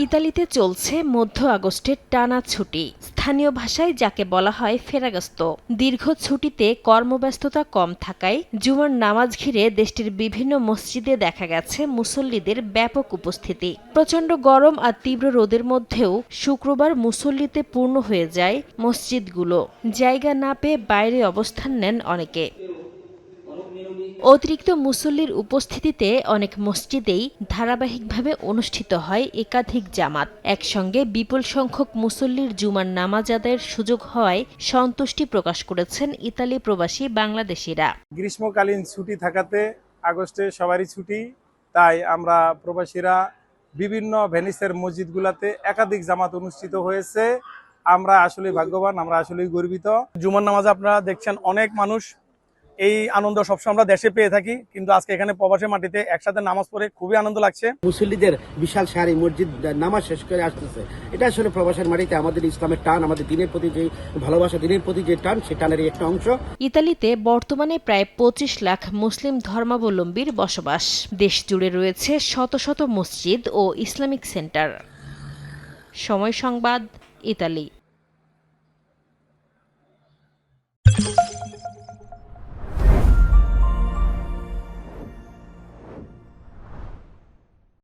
ইতালিতে চলছে মধ্য আগস্টের টানা ছুটি। স্থানীয় ভাষায় যাকে বলা হয় ফেরাগস্তো। দীর্ঘ ছুটিতে কর্মব্যস্ততা কম থাকায় জুমার নামাজ ঘিরে দেশটির বিভিন্ন মসজিদে দেখা গেছে মুসল্লিদের ব্যাপক উপস্থিতি। প্রচণ্ড গরম আর তীব্র রোদের মধ্যেও শুক্রবার মুসল্লিতে পূর্ণ হয়ে যায় মসজিদগুলো। জায়গা না পেয়ে বাইরে অবস্থান নেন অনেকে। অতিরিক্ত মুসল্লির উপস্থিতিতে অনেক মসজিদেই ধারাবাহিকভাবে অনুষ্ঠিত হয় একাধিক জামাত। একসঙ্গে বিপুল সংখ্যক মুসল্লির জুমার নামাজ আদায়ের সুযোগ হওয়ায় সন্তুষ্টি প্রকাশ করেছেন ইতালি প্রবাসী বাংলাদেশিরা। গ্রীষ্মকালীন ছুটি থাকাতে আগস্টে সবারই ছুটি, তাই আমরা প্রবাসীরা বিভিন্ন ভেনিসের মসজিদগুলোতে একাধিক জামাত অনুষ্ঠিত হয়েছে। আমরা আসলে ভাগ্যবান, আমরা আসলেই গর্বিত। জুমার নামাজে আপনারা দেখছেন অনেক মানুষ, এই আনন্দ সবসময় আমরা দেশে পেয়ে থাকি, কিন্তু আজকে এখানে প্রবাসের মাটিতে একসাথে নামাজ পড়ে খুবই আনন্দ লাগছে। মুসল্লিদের বিশাল সারি মসজিদ নামাজ শেষ করে আসতেছে, এটা আসলে প্রবাসের মাটিতে আমাদের ইসলামের টান, আমাদের দিনের প্রতি যে ভালোবাসা, দিনের প্রতি যে টান, সে টানেরই একটা অংশ। ইতালিতে বর্তমানে প্রায় 25 লাখ মুসলিম ধর্মাবলম্বীর বসবাস। দেশ জুড়ে রয়েছে শত শত মসজিদ ও ইসলামিক সেন্টার। সময় সংবাদ, ইতালি।